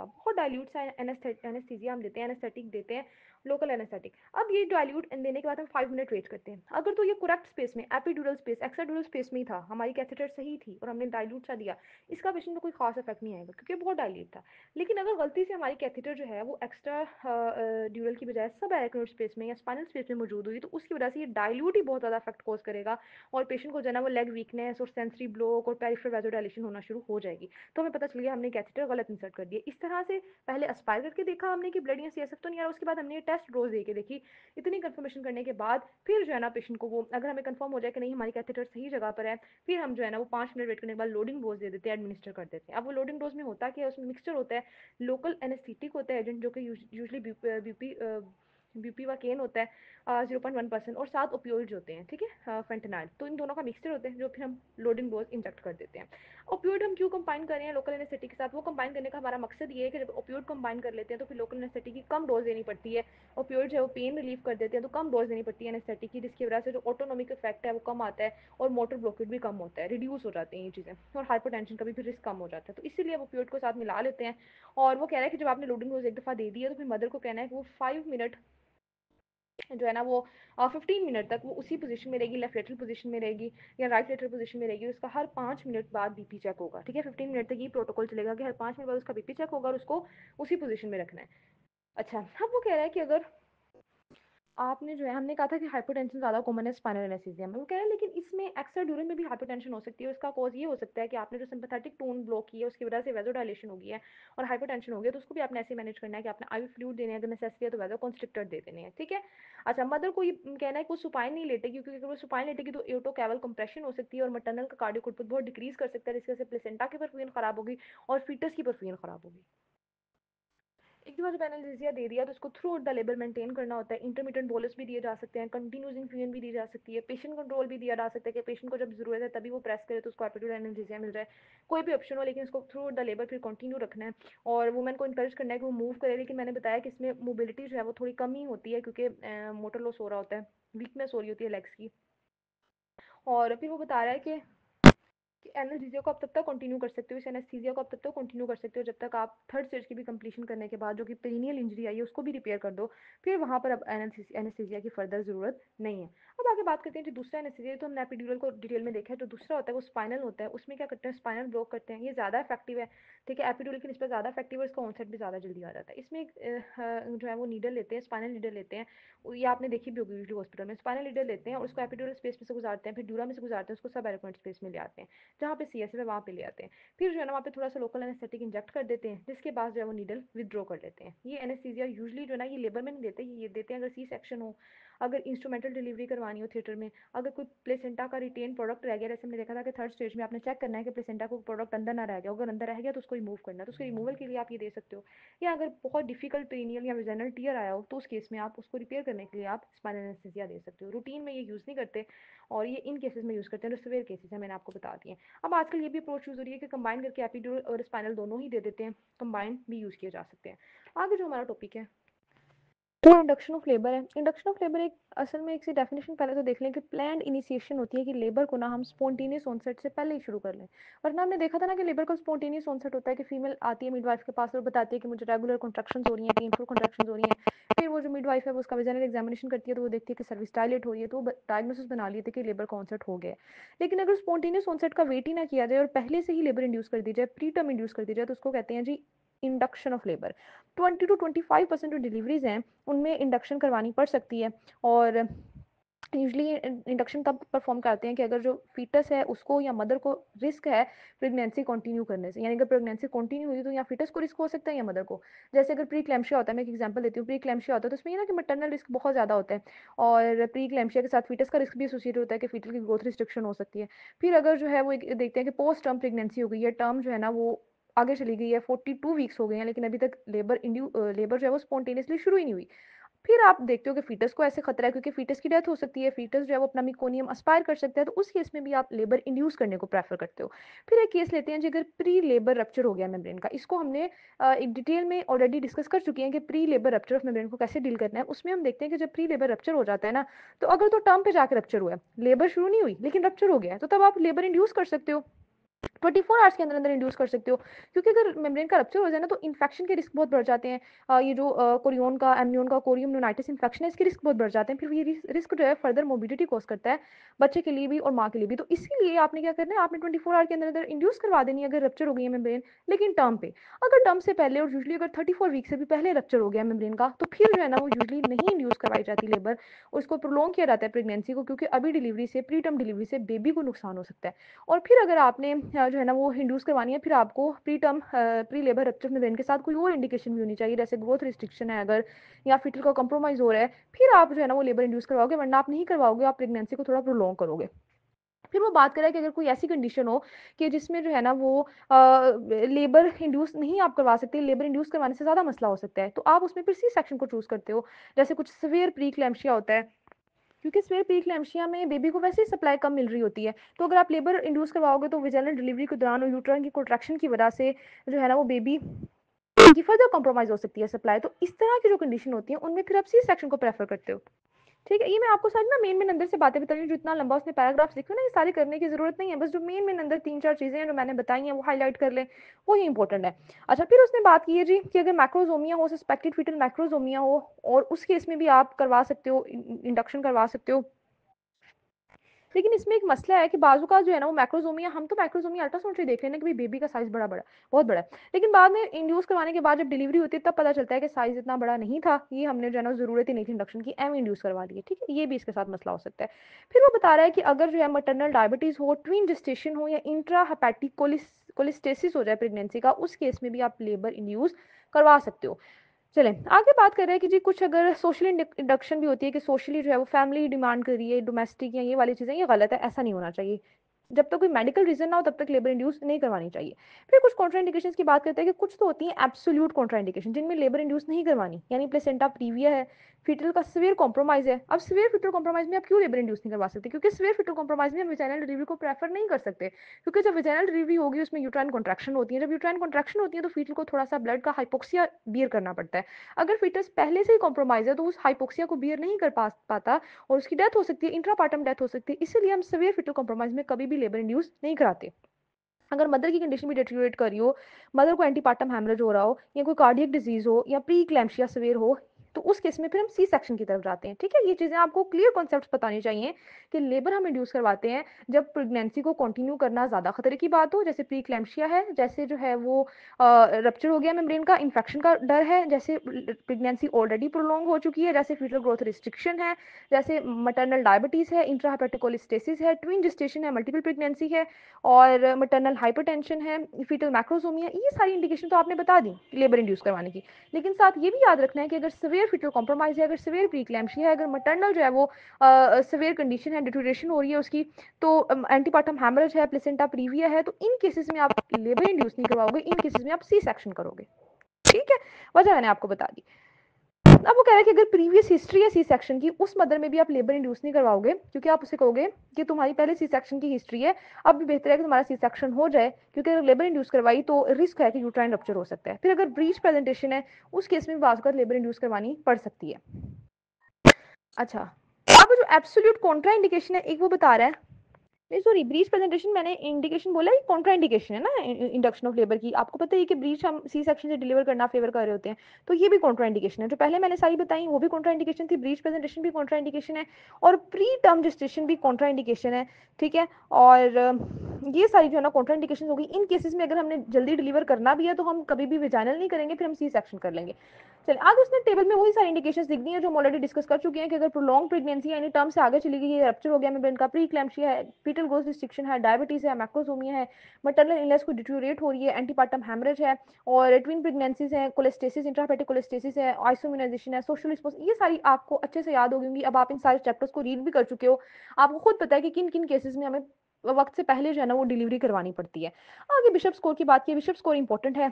सा एनेस्थीसिया हम देते हैं, एनेस्थेटिक देते हैं, लोकल एनेस्थेटिक। अब ये डाइल्यूट देने के बाद हम 5 मिनट वेट करते हैं। अगर तो ये करेक्ट स्पेस में एपिड्यूरल स्पेस एक्साड्यूरल स्पेस में ही था, हमारी कैथेटर सही थी और हमने डाइल्यूट सा दिया, इसका पेशेंट में कोई खास इफेक्ट नहीं आएगा क्योंकि बहुत डाइल्यूट था। लेकिन अगर गलती से हमारी कैथेटर जो है वो एक्स्ट्रा ड्यूरल की बजाय सब एराक्नोइड स्पेस में या स्पाइनल स्पेस में मौजूद हुई तो उसकी वजह से ये डाइल्यूट ही बहुत ज़्यादा इफेक्ट कॉज करेगा और पेशेंट को जो है ना वो लेग वीकनेस और सेंसरी ब्लॉक और पेरिफेरल वासोडाइलेशन होना शुरू हो जाएगी। तो हमें पता चल गया हमने कैथेटर गलत इंसर्ट कर दिया। इस तरह से पहले एस्पायर करके देखा हमने कि ब्लड या सीएसएफ तो नहीं आ रहा, उसके बाद हमने ये टेस्ट डोज दे के देखी। इतनी कंफर्मेशन करने के बाद फिर जो है ना पेशेंट को वो अगर हमें कंफर्म हो जाए कि नहीं हमारी कैथेटर सही जगह पर है, फिर हम जो है ना वो 5 मिनट वेट करने के बाद लोडिंग डोज दे देते हैं, एडमिनिस्टर कर देते हैं। अब वो लोडिंग डोज में होता क्या है, उसमें मिक्सचर होता है, लोकल एनेस्थेटिक होता है एजेंट जो कि यूजली बीपी ब्यूपीवाकेन होता है 0.1% और 7 ओपियोइड्स होते हैं, ठीक है, फेंटेनाइल। तो इन दोनों का मिक्सचर होते हैं जो फिर हम लोडिंग डोज इंजेक्ट कर देते हैं। ओपियोइड हम क्यों कंबाइन कर रहे हैं लोकल एनेस्थेटिक के साथ, वो कंबाइन करने का हमारा मकसद ये है कि जब ओपियोइड कंबाइन कर लेते हैं तो फिर लोकल एनेस्थेटिक की कम डोज देनी पड़ती है। ओपियोइड जो है वो पेन रिलीफ कर देते हैं तो कम डोज देनी पड़ती है एनेस्थेटिक की, जिसकी वजह से जो ऑटोनोमिक इफेक्ट है वो कम आता है और मोटर ब्लॉकेज भी कम होता है, रिड्यूस हो जाते हैं ये चीज़ें, और हाइपरटेंशन का भी फिर रिस्क कम हो जाता है। तो इसीलिए अब ओपियोइड को साथ मिला लेते हैं। और वो कह रहा है कि जब आपने लोडिंग डोज एक दफ़ा दे दी है तो फिर मदर को कहना है कि वो 5 मिनट जो है ना वो 15 मिनट तक वो उसी पोजीशन में रहेगी, लेफ्ट लेटरल पोजीशन में रहेगी या राइट लेटरल पोजीशन में रहेगी। उसका हर 5 मिनट बाद बीपी चेक होगा, ठीक है। 15 मिनट तक ये प्रोटोकॉल चलेगा कि हर 5 मिनट बाद उसका बीपी चेक होगा और उसको उसी पोजीशन में रखना है। अच्छा, अब वो कह रहा है कि अगर आपने जो है हमने कहा था कि हाइपरटेंशन ज़्यादा कॉमन है स्पाइनल एनेस्थीसिया में, वो कह रहे हैं लेकिन इसमें एक्स्ट्रा ड्यूरल में भी हाइपरटेंशन हो सकती है। उसका कॉज ये हो सकता है कि आपने जो सिंपैथेटिक टोन ब्लॉक की है उसकी वजह से वेजोडाइलेशन हो गई है और हाइपरटेंशन हो गया, तो उसको भी आपने ऐसे मैनेज करना है कि आपने आईवी फ्लूइड देने हैं, अगर नेसेसरी है तो वेजो कॉन्स्ट्रिक्टर दे देने हैं, ठीक है। अच्छा, मदर को ये कहना है कि वो सुपाइन नहीं लेटेगी क्योंकि अगर वो सुपाइन लेटेगी तो एओटो कैवल कंप्रेशन हो सकती है और मटर्नल का कार्डियो आउटपुट बहुत डिक्रीज कर सकता है, जिसकी वजह से प्लेसेंटा की परफ्यूजन खराब होगी और फीटस की परफ्यूजन खराब होगी। एक बार जब एनाल्जेसिया दे दिया तो उसको through out the labour maintain करना होता है। इंटरमीडिएट बोलस भी दिए जा सकते हैं, कंटिन्यूस इन्फ्यूजन भी दी जा सकती है, पेशेंट कंट्रोल भी दिया जा सकता है कि पेशेंट को जब जरूरत है तभी वो प्रेस करे तो उसको एपिड्यूरल एनाल्जेसिया मिल जाए। कोई भी ऑप्शन हो लेकिन उसको थ्रू आउट द लेबर फिर कंटिन्यू रखना है और वुमेन को इंकरेज करना है कि वो मूव करे। लेकिन मैंने बताया कि इसमें मोबिलिटी जो है वो थोड़ी कम ही होती है क्योंकि मोटर लॉस हो रहा होता है, वीकनेस हो रही होती है लेग्स की। और फिर वो बता रहा है कि एनेस्थीसिया को आप तब तक कंटिन्यू कर सकते हो, इस एनेस्थीसिया को आप तब तक कंटिन्यू कर सकते हो जब तक आप थर्ड स्टेज की भी कंप्लीशन करने के बाद जो कि पेरिनियल इंजरी आई है उसको भी रिपेयर कर दो, फिर वहाँ पर अब एनेस्थीसिया की फर्दर ज़रूरत नहीं है। अब आगे बात करते हैं जो दूसरा एनेस्थीसिया, तो हमने एपिड्यूरल को डिटेल में देखा है। जो दूसरा होता है वो स्पाइनल होता है, उसमें क्या करते हैं स्पाइनल ब्लॉक करते हैं, ये ज़्यादा इफेक्टिव है, ठीक है, एपिड्यूरल की निस्बत ज़्यादा इफेक्टिव है, इसका ऑनसेट भी ज़्यादा जल्दी आ जाता है। इसमें जो है वो नीडल लेते हैं, स्पाइनल नीडल लेते हैं, ये आपने देखी भी होगी यूजुअली हॉस्पिटल में, स्पाइनल नीडल लेते हैं और उसको एपिड्यूरल स्पेस में से गुजारते हैं, फिर ड्यूरा में से गुजारते हैं, उसको सब एरोक्नोइड स्पेस में ले आते हैं, जहाँ पे सीएसएफ है वहाँ पे ले आते हैं। फिर जो है ना वहाँ पे थोड़ा सा लोकल एनेस्थेटिक इंजेक्ट कर देते हैं, जिसके बाद जो है वो नीडल विदड्रॉ कर लेते हैं। ये एनेस्थीसिया यूजुअली जो है ना ये लेबर में नहीं देते, ये देते हैं अगर सी सेक्शन हो, अगर इंस्ट्रूमेंटल डिलीवरी करवानी हो थिएटर में, अगर कोई प्लेसेंटा का रिटेन प्रोडक्ट रह गया, जैसे हमने देखा था कि थर्ड स्टेज में आपने चेक करना है कि प्लेसेंटा को प्रोडक्ट अंदर ना रह गया, अगर अंदर रह गया तो उसको रिमूव करना है, तो उसके रिमूवल के लिए आप ये दे सकते हो। या अगर बहुत डिफिकल्ट पेरिनियल या विजाइनल टीयर आया हो तो उस केस में आप उसको रिपेयर करने के लिए आप स्पाइनल एनेस्थीसिया दे सकते हो। रूटीन में ये यूज़ नहीं करते और ये इन केसेस में यूज़ करते हैं जो सिवियर केसेस है, मैंने आपको बता दिए। अब आजकल ये भी अप्रोच यूज़ हो रही है कि कंबाइन करके एपिड्यूरल और स्पाइनल दोनों ही दे देते हैं, कंबाइन भी यूज़ किए जा सकते हैं। आगे जो हमारा टॉपिक है वो इंडक्शन ऑफ लेबर है। इंडक्शन ऑफ लेबर एक असल में एक सी डेफिनेशन पहले तो देख लें कि प्लान्ड इनिशिएशन होती है कि लेबर को ना हम स्पॉन्टेनियस ऑनसेट से पहले ही शुरू कर लें। वरना हमने देखा था ना कि लेबर का स्पॉन्टेनियस ऑनसेट होता है कि फीमेल आती है मिडवाइफ के पास और बताती है कि मुझे रेगुलर कॉन्ट्रैक्शंस हो रही हैं, पेनफुल कॉन्ट्रैक्शंस हो रही हैं। फिर वो जो मिडवाइफ है वो उसका वेजाइनल एग्जामिनेशन करती है तो वो देखती है कि सर्विस डायलेट हो रही है, तो वो डायग्नोसिस बना लेती है कि लेबर का ऑनसेट हो गया है। लेकिन अगर स्पॉन्टेनियस ऑनसेट का वेट ही ना किया जाए और पहले से ही लेबर इंड्यूस कर दी जाए, प्री टर्म इंड्यूस कर दी जाए, तो उसको कहते हैं जी इंडक्शन ऑफ लेबर। 20 to 25% जो डिलीवरीज हैं उनमें इंडक्शन करवानी पड़ सकती है। और यूजली इंडक्शन तब परफॉर्म करते हैं कि अगर जो फीटस है उसको या मदर को रिस्क है प्रेगनेंसी कंटिन्यू करने से, यानी अगर प्रेगनेंसी कंटिन्यू हुई तो या फीटस को रिस्क हो सकता है या मदर को। जैसे अगर प्री क्लैम्शिया होता है, मैं एक एग्जांपल देती हूँ, प्री क्लैम्शिया होता है तो उसमें ये ना कि मैटरनल रिस्क बहुत ज़्यादा होता है, और प्री क्लैम्शिया के साथ फीटस का रिस्क भी एसोसिएटेड होता है कि फीटल की ग्रोथ रिस्ट्रिक्शन हो सकती है। फिर अगर जो है वो देखते हैं कि पोस्ट टर्म प्रेगनेंसी हो गई है, टर्म जो है ना वो आगे चली गई है, 42 वीक्स हो गए हैं, लेकिन अभी तक लेबर जो है वो स्पॉन्टेनियसली शुरू ही नहीं हुई। फिर आप देखते हो कि फीटस को ऐसे खतरा है क्योंकि फीटस की डेथ हो सकती है, फीटस जो है वो अपना मिकोनियम अस्पायर कर सकता है, तो उस केस में भी आप लेबर इंड्यूस करने को प्रेफर करते हो। फिर एक केस लेते हैं जी, अगर प्री लेबर रप्चर हो गया मेम्ब्रेन का, इसको हमने एक डिटेल में ऑलरेडी डिस्कस कर चुके हैं कि pre labour rupture of membrane को कैसे डील करना है। उसमें हम देखते हैं कि जब प्री लेबर रप्चर हो जाता है ना, तो अगर तो टर्म पे जाकर रप्चर हुआ है, लेबर शुरू नहीं हुई लेकिन रप्चर हो गया है, तो तब आप लेबर इंड्यूस कर सकते हो, 24 आवर्स के अंदर अंदर इंड्यूस कर सकते हो। क्योंकि अगर मेम्ब्रेन का रप्चर हो जाए ना तो इन्फेक्शन के रिस्क बहुत बढ़ जाते हैं। ये जो कोरियन का एमनियन का कोरियम न्यूनाइटिस इन्फेक्शन है, इसके रिस्क बहुत बढ़ जाते हैं। फिर ये रिस्क जो है फर्दर मोबिडिटी कॉज करता है बच्चे के लिए भी और माँ के लिए भी। तो इसीलिए आपने क्या करना है, आपने 24 आवर के अंदर अंदर इंड्यूस करवा देनी है अगर रप्चर हो गई है मेम्ब्रेन, लेकिन टर्म पे। अगर टर्म से पहले और यूजली अगर 34 वीक से भी पहले रप्चर हो गया मेम्ब्रेन का, तो फिर जो है ना वो यूजली नहीं इंड्यूस करवाई जाती लेबर, उसको प्रोलॉन्ग किया जाता है प्रेगनेंसी को, क्योंकि अभी डिलीवरी से, प्री टर्म डिलीवरी से बेबी को नुकसान हो सकता है। और फिर अगर आपने जो है ना वो इंड्यूस करवानी है, फिर आपको प्री लेबर रप्चर मेम्ब्रेन के साथ कोई और इंडिकेशन भी होनी चाहिए, जैसे ग्रोथ रिस्ट्रिक्शन है अगर, या फिटल का कंप्रोमाइज हो रहा है, फिर आप जो है ना वो लेबर इंड्यूस करवाओगे, वरना आप नहीं करवाओगे, आप प्रेगनेंसी को थोड़ा प्रोलॉन्ग करोगे। फिर वो बात करें कि अगर कोई ऐसी कंडीशन हो कि जिसमें जो है ना वो लेबर इंड्यूस नहीं आप करवा सकते, लेबर इंड्यूस करवाने से ज़्यादा मसला हो सकता है, तो आप उसमें फिर सी सेक्शन को चूज करते हो। जैसे कुछ सीवियर प्री क्लैम्शिया होता है, क्योंकि स्वेयर प्रीक्लैम्शिया में बेबी को वैसे ही सप्लाई कम मिल रही होती है, तो अगर आप लेबर इंड्यूस करवाओगे तो वेजाइनल डिलीवरी के दौरान और यूट्राइन की कॉन्ट्रैक्शन की वजह से जो है ना वो बेबी की फर्दर कॉम्प्रोमाइज हो सकती है सप्लाई। तो इस तरह की जो कंडीशन होती है उनमें फिर आप सी सेक्शन को प्रेफर करते हो। ठीक है, ये मैं आपको सारी ना मेन अंदर से बातें बता रही हूँ, जो इतना लंबा उसने पैराग्राफ्स लिखे ना, ये सारी करने की जरूरत नहीं है, बस जो मेन अंदर 3-4 चीजें हैं जो मैंने बताई हैं वो हाईलाइट कर लें, वो ही इंपॉर्टेंट है। अच्छा, फिर उसने बात की है जी कि अगर मैक्रोजोमिया हो, सस्पेक्टेड फीटल मैक्रोजोमिया हो, और उस केस में भी आप करवा सकते हो, इंडक्शन करवा सकते हो। लेकिन इसमें एक मसला है कि बाजू का जो है ना वो मैक्रोजोमिया, हम तो मैक्रोजोमिया अल्ट्रासाउंड से देख रहे हैं कि भाई बेबी का साइज बड़ा बड़ा बहुत बड़ा है, लेकिन बाद में इंड्यूस करवाने के बाद जब डिलीवरी होती है तब पता चलता है कि साइज इतना बड़ा नहीं था, ये हमने जो है ना जरूरत ही नहीं थी इंडक्शन की, एम इंड्यूस करवा दी है। ठीक है, ये भी इसके साथ मसला हो सकता है। फिर वो बता रहा है कि अगर जो है मटरनल डायबिटीज हो, ट्विन जेस्टेशन हो, या इंट्रा हेपेटिक कोलिस्टेसिस हो जाए प्रेगनेंसी का, उस केस में भी आप लेबर इंड्यूस करवा सकते हो। चलें आगे बात कर रहे हैं कि जी कुछ अगर सोशल इंडक्शन भी होती है कि सोशली जो है वो फैमिली डिमांड कर रही है, डोमेस्टिक या ये वाली चीज़ें, ये गलत है, ऐसा नहीं होना चाहिए। जब तक कोई मेडिकल रीजन ना हो तब तक लेबर इंड्यूस नहीं करवानी चाहिए। फिर कुछ कॉन्ट्राइंडिकेशन की बात करते हैं कि कुछ तो होती हैं एब्सोल्यूट कॉन्ट्राइंडिकेशन जिनमें लेबर इंड्यूस नहीं करवानी, यानी प्लेसेंटा प्रीविया है, फीटल का सीवियर कॉम्प्रोमाइज है। अब सीवियर फीटल कॉम्प्रोमाइज में आप क्यों लेबर इंड्यूस नहीं करवा सकते, क्योंकि सीवियर फीटल कॉम्प्रोमाइज में हम वेजाइनल डिलीवरी को प्रेफर नहीं कर सकते, क्योंकि जब वेजाइनल डिलीवरी होगी उसमें यूट्राइन कॉन्ट्रैक्शन होती है, जब यूट्राइन कॉन्ट्रैक्शन होती है तो फीटल को थोड़ा सा ब्लड का हाइपोक्सिया बियर करना पड़ता है। अगर फीटस पहले से ही कॉम्प्रोमाइज है तो उस हाइपोक्सिया को बियर नहीं कर पाता और उसकी डेथ हो सकती है, इंट्रापार्टम डेथ हो सकती है, इसीलिए हम सीवियर फीटल कॉम्प्रोमाइज में कभी भी लेबर इंड्यूस नहीं कराते। अगर मदर की कंडीशन भी डिटेरियोरेट कर रही हो, मदर को एंटीपार्टम हैमरेज हो रहा हो, या कोई कार्डियक डिजीज हो, या प्री क्लैम्शिया सवेयर हो, तो उस केस में फिर हम सी सेक्शन की तरफ जाते हैं। ठीक है, ये चीज़ें आपको क्लियर कॉन्सेप्ट्स बतानी चाहिए कि लेबर हम इंड्यूस करवाते हैं जब प्रेगनेंसी को कंटिन्यू करना ज़्यादा खतरे की बात हो, जैसे प्री क्लैम्शिया है, जैसे जो है वो रप्चर हो गया मेम्ब्रेन का, इन्फेक्शन का डर है, जैसे प्रेगनेंसी ऑलरेडी प्रोलॉन्ग हो चुकी है, जैसे फीटल ग्रोथ रिस्ट्रिक्शन है, जैसे मटरनल डायबिटीज़ है, इंट्राहेपेटिक कोलिस्टेसिस है, ट्विन जेस्टेशन है, मल्टीपल प्रेगनेंसी है, और मटरनल हाइपरटेंशन है, फीटल मैक्रोसोमिया, ये सारी इंडिकेशन तो आपने बता दी लेबर इंड्यूस करवाने की। लेकिन साथ ये भी याद रखना है कि अगर सिवियर फीटल कॉम्प्रोमाइज है, अगर सिवियर प्रीक्लैम्शिया है, अगर मटरनल जो है वो सिवियर कंडीशन है, डिटोरेशन हो रही है उसकी, तो एंटीपार्टम हैमरेज है, प्लेसेंटा प्रीविया है, तो इन केसेस में आप लेबर इंड्यूस नहीं करवाओगे, इन केसेस में आप सी सेक्शन करोगे। ठीक है, वजह मैंने आपको बता दी। अब वो कह रहा है कि अगर प्रीवियस हिस्ट्री है सी सेक्शन की, उस मदर में भी आप लेबर इंड्यूस नहीं करवाओगे, क्योंकि आप उसे कहोगे कि तुम्हारी पहले सी सेक्शन की हिस्ट्री है, अब भी बेहतर है कि तुम्हारा सी सेक्शन हो जाए, क्योंकि अगर लेबर इंड्यूस करवाई तो रिस्क है कि यूट्राइन रप्चर हो सकता है। फिर अगर ब्रीच प्रेजेंटेशन है, उस केस में बात लेबर इंड्यूस करवानी पड़ सकती है। अच्छा, अब जो एब्सोल्यूट कॉन्ट्रा इंडिकेशन है, एक वो बता रहा है, नहीं सॉरी, ब्रीच प्रेजेंटेशन मैंने इंडिकेशन बोला, ये कॉन्ट्रा इंडिकेशन है ना इंडक्शन ऑफ लेबर की। आपको पता है कि ब्रीच हम सी सेक्शन से डिलीवर करना फेवर कर रहे होते हैं, तो ये भी कॉन्ट्रा इंडिकेशन है। जो पहले मैंने सारी बताई वो भी कॉन्ट्रा इंडिकेशन थी, ब्रीच प्रेजेंटेशन भी कॉन्ट्रा इंडिकेशन है, और प्री टर्म जेस्टेशन भी कॉन्ट्रा इंडिकेशन है। ठीक है, और ये सारी जो है ना कॉन्ट्राइंडिकेशन होगी। इन केसेस में अगर हमने जल्दी डिलीवर करना भी है तो हम कभी भी विजाइनल नहीं करेंगे, फिर हम सी सेक्शन कर लेंगे। चलिए आगे उसने टेबल में वही सारी इंडिकेशंस लिख दी हैं जो हम ऑलरेडी डिस्कस कर चुके हैं कि अगर प्रोलॉन्ग प्रेगनेंसी यानी टर्म से आगे चली गई है, रप्चर हो गया मेम्ब्रेन का, प्री इक्लैम्सिया है, फीटल ग्रोथ रिस्ट्रिक्शन है, डायबिटीज है, मैक्रोसोमिया है, मैटरनल इलनेस को डिटोरिएट हो रही है, एंटीपार्टम हेमरेज है, और ट्विन प्रेगनेंसीज है, कोलेस्टेसिस, इंट्राहेपेटिक कोलेस्टेसिस है, आइसोम्यूनाइजेशन है, सोशल रिस्पॉन्स, ये सारी आपको अच्छे से याद होगी। अब आप इन सारे चैप्टर्स को रीड भी कर चुके हो, आपको खुद पता है कि किन किन केसेस में हमें वक्त से पहले जो है ना वो डिलीवरी करवानी पड़ती है। आगे बिशप स्कोर की बात की, बिशप स्कोर इंपॉर्टेंट है।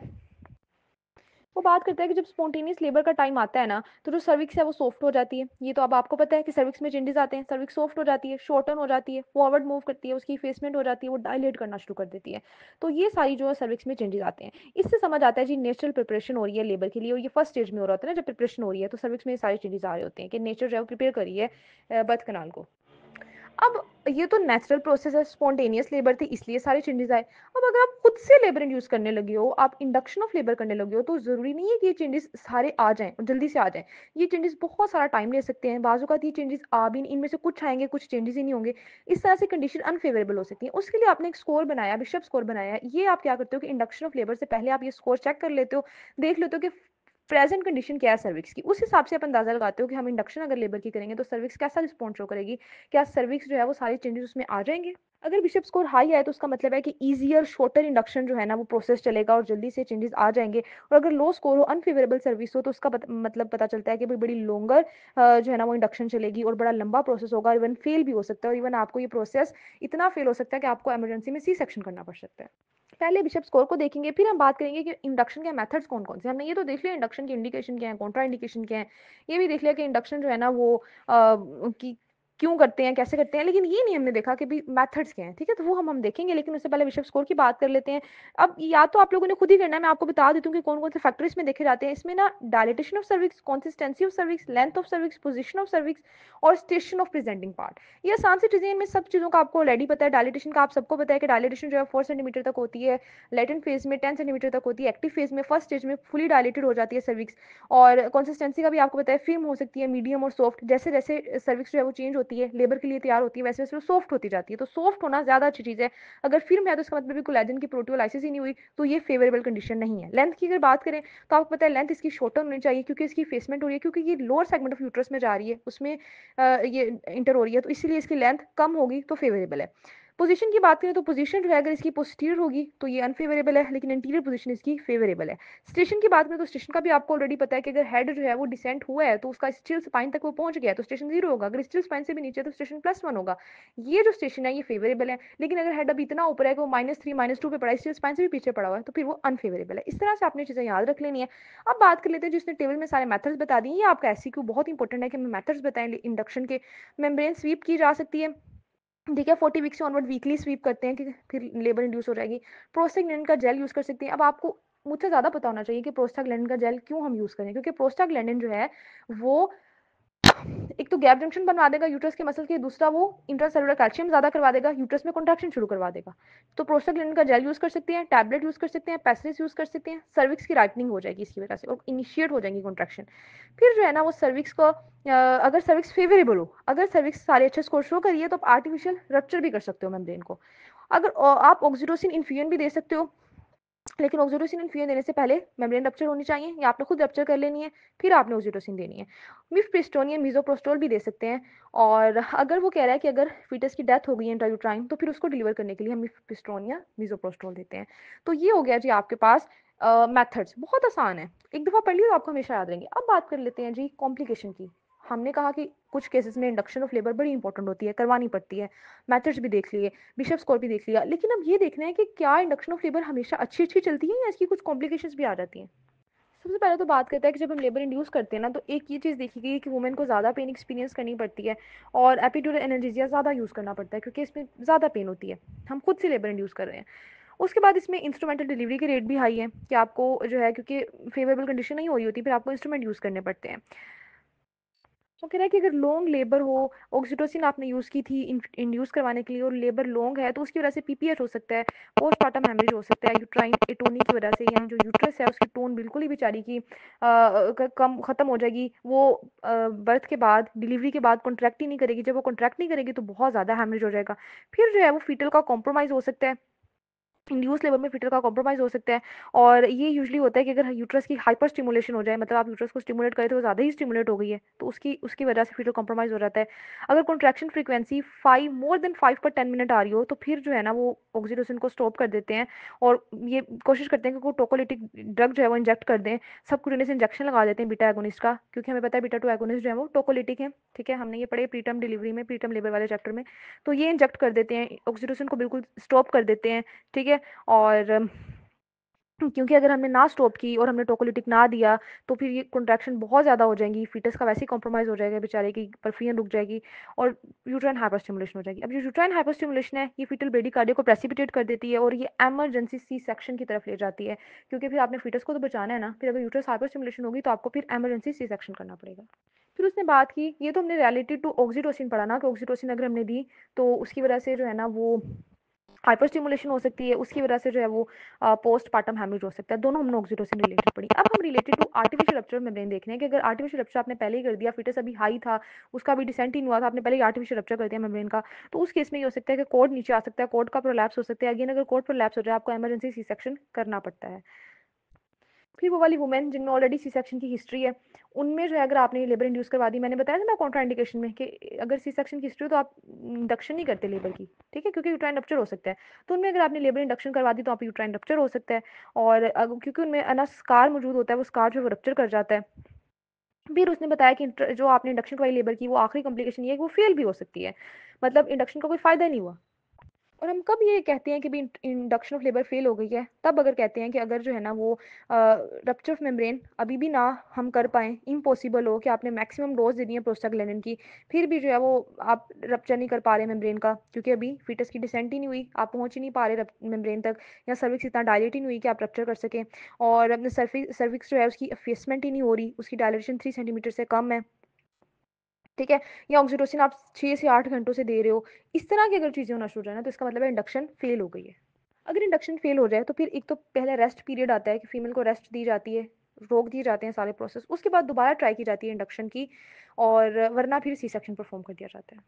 वो बात करता है कि जब स्पॉन्टेनियस लेबर का टाइम आता है ना तो जो सर्विक्स है वो सॉफ्ट हो जाती है। ये तो अब आपको पता है कि सर्विक्स में चेंजेस आते हैं, सर्विक्स सॉफ्ट हो जाती है, शॉर्टन हो जाती है, फॉरवर्ड मूव करती है, उसकी फेसमेंट हो जाती है, वो डायलेट करना शुरू कर देती है। तो ये सारी जो है सर्विक्स में चेंजेस आते हैं। इससे समझ आता है जी नेचुरल प्रिपरेशन हो रही है लेबर के लिए, और ये फर्स्ट स्टेज में हो रहा होता है ना जब प्रिपरेशन हो रही है, तो सर्विक्स में ये सारे चेंजेस आ रहे होते हैं कि नेचर जो है वो प्रिपेयर करी है बर्थ कनाल को। अब ये तो नेचुरल प्रोसेस है, स्पॉन्टेनियस लेबर थी इसलिए सारे चेंजेस आए। अब अगर आप खुद से लेबर इंड्यूस करने लगे हो, आप इंडक्शन ऑफ लेबर करने लगे हो, तो जरूरी नहीं है कि ये चेंजेस सारे आ जाएं और जल्दी से आ जाएं। ये चेंजेस बहुत सारा टाइम ले सकते हैं, बाजू का ये चेंजेस आ भी इनमें से कुछ आएंगे, कुछ चेंजेस ही नहीं होंगे। इस तरह से कंडीशन अनफेवरेबल हो सकती है। उसके लिए आपने एक स्कोर बनाया, बिशप स्कोर बनाया। ये आप क्या करते हो कि इंडक्शन ऑफ लेबर से पहले आप ये स्कोर चेक कर लेते हो, देख लेते हो कि प्रेजेंट कंडीशन क्या है सर्विक्स की, उस हिसाब से आप अंदाजा लगाते हो कि हम इंडक्शन अगर लेबर की करेंगे तो सर्विक्स कैसा रिस्पॉन्स शो करेगी, क्या सर्विक्स जो है वो सारे चेंजेस उसमें आ जाएंगे। अगर बिशप स्कोर हाई आए तो उसका मतलब है कि ईजियर शॉर्टर इंडक्शन जो है ना वो प्रोसेस चलेगा और जल्दी से चेंजेस आ जाएंगे। और अगर लो स्कोर हो, अनफेवरेबल सर्विस हो, तो उसका मतलब पता चलता है कि भाई बड़ी लॉन्गर जो है ना वो इंडक्शन चलेगी और बड़ा लंबा प्रोसेस होगा, इवन फेल भी हो सकता है, और इवन आपको ये प्रोसेस इतना फेल हो सकता है कि आपको इमरजेंसी में सी सेक्शन करना पड़ सकता है। पहले बिशप स्कोर को देखेंगे, फिर हम बात करेंगे कि इंडक्शन के मेथड्स कौन कौन से। हमने ये तो देख लिया इंडक्शन के इंडिकेशन क्या है, कॉन्ट्रा इंडिकेशन क्या है, ये भी देख लिया कि इंडक्शन जो है ना वो कि क्यों करते हैं, कैसे करते हैं, लेकिन ये नहीं हमने देखा कि भी मेथड्स क्या हैं। ठीक है, तो वो हम देखेंगे, लेकिन उससे पहले बिशप स्कोर की बात कर लेते हैं। अब या तो आप लोगों ने खुद ही करना है, मैं आपको बता देती हूँ कि कौन कौन से फैक्टर इसमें देखे जाते हैं। इसमें ना dilatation of cervix, consistency of cervix, length of cervix, position of cervix, और स्टेशन ऑफ प्रेजेंटिंग पार्ट। ये आसान सी चीजें, इनमें सब चीजों का आपको ऑलरेडी पता है। डायलिटेशन का आप सबको पता है कि डायलिटेशन जो है 4 सेंटीमीटर तक होती है, लेटेंट फेज में 10 सेंटीमीटर तक होती है, एक्टिव फेज में फर्स्ट स्टेज में फुली डायलेटेड हो जाती है सर्विक्स। और कंसिस्टेंसी का भी आपको पता है, फिल्म हो सकती है, मीडियम और सॉफ्ट। जैसे जैसे सर्विक्स जो है वो चेंज होती है, लेबर के लिए तैयार होती है, वैसे वैसे वो सॉफ्ट होती जाती है। तो सॉफ्ट होना ज्यादा अच्छी चीज है। अगर फिल्म है तो इसका मतलब कोलेजन की प्रोटियोलाइसिस ही नहीं हुई, तो ये फेवरेबल कंडीशन नहीं है। लेंथ की अगर बात करें तो आपको पता है लेंथ इसकी शॉर्टर होनी चाहिए, क्योंकि इसकी फेसमेंट हो रही है, क्योंकि ये लोअर सेगमेंट ऑफ यूट्रस में जा रही है, उसमें ये इंटर हो रही है, तो इसीलिए इसकी लेंथ कम होगी तो फेवरेबल है। पोजीशन की बात करें तो पोजीशन जो है अगर इसकी पोस्टीरियर होगी तो ये अनफेवरेबल है, लेकिन इंटीरियर पोजीशन इसकी फेवरेबल है। स्टेशन की बात करें तो स्टेशन का भी आपको ऑलरेडी पता है कि अगर हेड जो है वो डिसेंट हुआ है तो उसका स्टिल स्पाइन तक वो पहुंच गया है तो स्टेशन 0 होगा, अगर स्टिल स्पाइन से भी नीचे तो स्टेशन +1 होगा। ये जो स्टेशन है ये फेवरेबल है, लेकिन अगर हेड अभी इतना ऊपर है कि वो -3 -2 पे पड़ा है, स्टिल स्पाइन से भी पीछे पड़ा हुआ है, तो फिर वो अनफेवरेबल है। इस तरह से आपने चीजें याद रख लेनी है। अब बात कर लेते हैं जिसने टेबल में सारे मेथड्स बता दिए। ये आपका एससीक्यू बहुत इंपॉर्टेंट है कि हमें मेथड्स बताएं इंडक्शन के। मेम्ब्रेन स्वीप की जा सकती है, ठीक है, 40 वीक से ऑनवर्ड वीकली स्वीप करते हैं कि फिर लेबर इंड्यूस हो जाएगी। प्रोस्टाग्लैंडिन का जेल यूज कर सकते हैं। अब आपको मुझसे ज़्यादा पता होना चाहिए कि प्रोस्टाग्लैंडिन का जेल क्यों हम यूज़ करें, क्योंकि प्रोस्टाग्लैंडिन जो है वो एक तो गैप जंक्शन बनवा देगा यूट्रस के मसल के, दूसरा वो इंट्रासेलुलर कैल्शियम ज्यादा करवा देगा, यूट्रस में कॉन्ट्रैक्शन शुरू करवा देगा। तो प्रोस्टाग्लैंडिन का जेल यूज कर सकते हैं, टैबलेट यूज कर सकते हैं, पैसरेस यूज कर सकते हैं। सर्विक्स की राइटनिंग हो जाएगी इसकी वजह से और इनिशिएट हो जाएगी कॉन्ट्रैक्शन। फिर जो है ना वो सर्विक्स को अगर सर्विक्स फेवरेबल हो, अगर सर्विक्स सारे अच्छे स्कोर शो करिए तो आप आर्टिफिशियल रप्चर भी कर सकते हो मेम्ब्रेन को। अगर आप ऑक्सीटोसिन इन्फ्यूजन भी दे सकते हो, लेकिन ऑक्सीटोसिन इन्फ्यूजन देने से पहले मेम्ब्रेन रप्चर होनी चाहिए, या आपने खुद रप्चर कर लेनी है, फिर आपने ऑक्सीटोसिन देनी है। मिफप्रिस्टोन या मिजोप्रोस्टोल भी दे सकते हैं। और अगर वो कह रहा है कि अगर फीटस की डेथ हो गई है इंट्रायूट्राइन तो फिर उसको डिलीवर करने के लिए हम मिफप्रिस्टोन या मिजोप्रोस्टोल देते हैं। तो ये हो गया जी आपके पास मेथड्स, बहुत आसान है, एक दफ़ा पढ़ लियो तो आपको हमेशा याद रहेंगे। अब बात कर लेते हैं जी कॉम्प्लिकेशन की। हमने कहा कि कुछ केसेस में इंडक्शन ऑफ लेबर बड़ी इंपॉर्टेंट होती है, करवानी पड़ती है। मेथड्स भी देख लिए, बिशप स्कोर भी देख लिया, लेकिन अब ये देखना है कि क्या इंडक्शन ऑफ लेबर हमेशा अच्छी अच्छी चलती है या इसकी कुछ कॉम्प्लिकेशंस भी आ जाती हैं। सबसे पहले तो बात करते हैं कि जब हम लेबर इंड्यूस करते हैं ना तो एक ये चीज़ देखी गई है कि वुमेन को ज़्यादा पेन एक्सपीरियंस करनी पड़ती है और एपिड्यूरल एनाल्जेसिया ज़्यादा यूज़ करना पड़ता है, क्योंकि इसमें ज़्यादा पेन होती है, हम खुद से लेबर इंड्यूस कर रहे हैं। उसके बाद इसमें इंस्ट्रूमेंटल डिलीवरी के रेट भी हाई है कि आपको जो है, क्योंकि फेवरेबल कंडीशन नहीं हो रही होती, फिर आपको इंस्ट्रूमेंट यूज़ करने पड़ते हैं। वो कह रहा है कि अगर लॉन्ग लेबर हो, ऑक्सीटोसिन आपने यूज़ की थी इंड्यूस करवाने के लिए और लेबर लॉन्ग है तो उसकी वजह से पीपीएच हो सकता है, पोस्टपार्टम हेमरेज हो सकता है यूट्राइन एटोनी की वजह से, यानी जो यूट्रस है उसकी टोन बिल्कुल ही बेचारी की कम ख़त्म हो जाएगी। वो बर्थ के बाद, डिलीवरी के बाद कॉन्ट्रैक्ट ही नहीं करेगी। जब वो कॉन्ट्रैक्ट नहीं करेगी तो बहुत ज़्यादा हेमरेज हो जाएगा। फिर जो है वो फीटल का कॉम्प्रोमाइज़ हो सकता है, इंड्यूस लेबर में फीटर का कॉम्प्रोमाइज़ हो सकता है। और ये यूजुअली होता है कि अगर यूट्रस की हाइपर स्टिमुलेशन हो जाए, मतलब आप यूट्रस को स्टिमुलेट करें तो वो ज़्यादा ही स्टिमुलेट हो गई है, तो उसकी उसकी वजह से फीटर कॉम्प्रोमाइज़ हो जाता है। अगर कॉन्ट्रैक्शन फ्रीक्वेंसी 5 मोर देन 5 पर 10 मिनट आ रही हो तो फिर जो है ना वो ऑक्सीटोसिन को स्टॉप कर देते हैं और ये कोशिश करते हैं कि वो टोकोलिटिक ड्रग जो है वो इंजेक्ट कर दें। सबक्यूटेनियस इंजेक्शन लगा देते हैं बीटा एगोनिस्ट का, क्योंकि हमें पता है बीटा 2 एगोनिस्ट जो है वो टोकोलिटिक है। ठीक है, हमने ये पढ़े प्रीटर्म डिलीवरी में, प्रीटर्म लेबर वाले चैप्टर में। तो ये इंजेक्ट कर देते हैं, ऑक्सीटोसिन को बिल्कुल स्टॉप कर देते हैं। ठीक है, और क्योंकि अगर हमने ना स्टॉप की और हमने टोकोलिटिक ना दिया तो फिर ये कॉन्ट्रैक्शन बहुत ज़्यादा हो जाएंगी, फीटस का वैसे ही कॉम्प्रोमाइज़ हो जाएगा बेचारे की, परफियन रुक जाएगी और यूट्राइन हाइपर स्टिमुलेशन हो जाएगी। अब जो यूट्राइन हाइपर स्टिमुलेशन है ये फीटल ब्रेडिकार्डिया को प्रेसिपिटेट कर देती है और ये एमरजेंसी सी सेक्शन की तरफ ले जाती है, क्योंकि फिर आपने फीटस को तो बचाना है ना। फिर अगर यूट्रस हाइपर स्टिमुलेशन होगी तो आपको फिर एमरजेंसी सी सेक्शन करना पड़ेगा। फिर उसने बात की, ये तो हमने रिलेटेड टू ऑक्सीटोसिन पढ़ा ना, कि ऑक्सीटोसिन अगर हमने दी तो उसकी वजह से जो है ना वो हाइपर स्टिमुलेशन हो सकती है, उसकी वजह से जो है वो पोस्ट पार्टम हेमरेज हो सकता है। दोनों हमने ऑक्सीटोसिन रिलेटेड पढ़ी। अब हम related to artificial rupture membrane देख रहे हैं कि अगर आर्टिफिशियल रप्चर आपने पहले ही कर दिया, फिटस अभी हाई था, उसका भी डिसेंट ही नहीं हुआ था, आपने पहले ही आर्टिफिशियल रप्चर कर दिया मेम्ब्रेन का, तो उस केस में ये हो सकता है कि कोड नीचे आ सकता है, कोड का प्रोलैप्स हो सकता है। अगेन अगर कोड प्रोलैप्स हो जाए आपको इमरजेंसी सी सेक्शन करना पड़ता है। फिर वो वाली वुमेन जिनमें ऑलरेडी सी सेक्शन की हिस्ट्री है, उनमें जो है अगर आपने लेबर इंड्यूस करवा दी, मैंने बताया था ना कॉन्ट्रा इंडिकेशन में कि अगर सी सेक्शन की हिस्ट्री हो तो आप इंडक्शन नहीं करते लेबर की। ठीक है, क्योंकि यूट्राइन रप्चर हो सकता है। तो उनमें अगर आपने लेबर इंडक्शन करवा दी तो आप यूट्राइन रप्चर हो सकता है। और क्योंकि उनमें अना स्कार मौजूद होता है, वो स्कार जो है वो रप्चर कर जाता है। फिर उसने बताया कि जो आपने इंडक्शन करवाई लेबर की, वो आखिरी कॉम्प्लिकेशन ये है कि वो फेल भी हो सकती है, मतलब इंडक्शन का कोई फायदा नहीं हुआ। और हम कब ये कहते हैं कि भी इंडक्शन ऑफ लेबर फेल हो गई है, तब अगर कहते हैं कि अगर जो है ना वो रप्चर ऑफ मेम्ब्रेन अभी भी ना हम कर पाएँ, इम्पॉसिबल हो कि आपने मैक्सिमम डोज दे दी है प्रोस्टाग्लैंडिन की, फिर भी जो है वो आप रप्चर नहीं कर पा रहे मेम्ब्रेन का, क्योंकि अभी फीटस की डिसेंट ही नहीं हुई, आप पहुंच ही नहीं पा रहे मेम्ब्रेन तक, या सर्विक्स इतना डायलेट ही नहीं हुई कि आप रप्चर कर सकें, और अपने सर्विक्स जो है उसकी अफेसमेंट ही नहीं हो रही, उसकी डायलेशन 3 सेंटीमीटर से कम है। ठीक है, या ऑक्सीटोसिन आप 6 से 8 घंटों से दे रहे हो, इस तरह की अगर चीज़ें होना शुरू हो जाए ना तो इसका मतलब है इंडक्शन फेल हो गई है। अगर इंडक्शन फेल हो जाए तो फिर एक तो पहले रेस्ट पीरियड आता है कि फीमेल को रेस्ट दी जाती है, रोक दिए जाते हैं सारे प्रोसेस, उसके बाद दोबारा ट्राई की जाती है इंडक्शन की, और वरना फिर सी सेक्शन परफॉर्म कर दिया जाता है।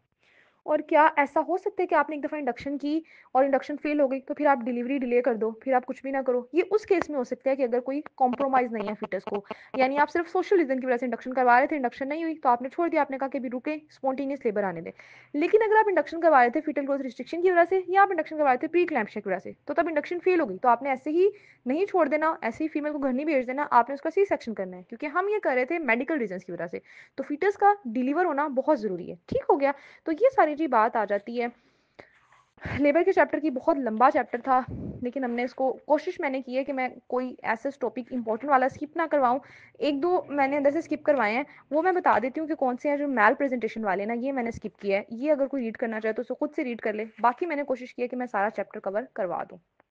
और क्या ऐसा हो सकता है कि आपने एक दफ़ा इंडक्शन की और इंडक्शन फेल हो गई तो फिर आप डिलीवरी डिले कर दो, फिर आप कुछ भी ना करो? ये उस केस में हो सकता है कि अगर कोई कॉम्प्रोमाइज़ नहीं है फिटस को, यानी आप सिर्फ सोशल रीज़न की वजह से इंडक्शन करवा रहे थे, इंडक्शन नहीं हुई तो आपने छोड़ दिया, आपने कहा कि अभी रुके, स्पॉन्टेनियस लेबर आने दें। लेकिन अगर आप इंडक्शन करवा रहे थे फीटल ग्रोथ रिस्ट्रिक्शन की वजह से, या आप इंडक्शन करवा रहे थे प्री क्लैम्पशिया की वजह से, तो तब इंडक्शन फेल हो गई, तो आपने ऐसे ही नहीं छोड़ देना, ऐसे ही फीमेल को घर नहीं भेज देना, आपने उसका सी सेक्शन करना है, क्योंकि हम ये कर रहे थे मेडिकल रीजंस की वजह से। तो फीटस का डिलीवर होना बहुत ज़रूरी है। ठीक हो गया? तो ये सारी जी बात आ जाती है लेबर के चैप्टर की। बहुत लंबा चैप्टर था, लेकिन हमने इसको, कोशिश मैंने की है कि मैं कोई ऐसा टॉपिक इंपॉर्टेंट वाला स्किप ना करवाऊँ। एक दो मैंने अंदर से स्किप करवाए हैं, वो मैं बता देती हूँ कि कौन से हैं। जो मैल प्रेजेंटेशन वाले ना, ये मैंने स्किप किया है, ये अगर कोई रीड करना चाहे तो उसको खुद से रीड कर ले, बाकी मैंने कोशिश की है कि मैं सारा चैप्टर कवर करवा दूँ।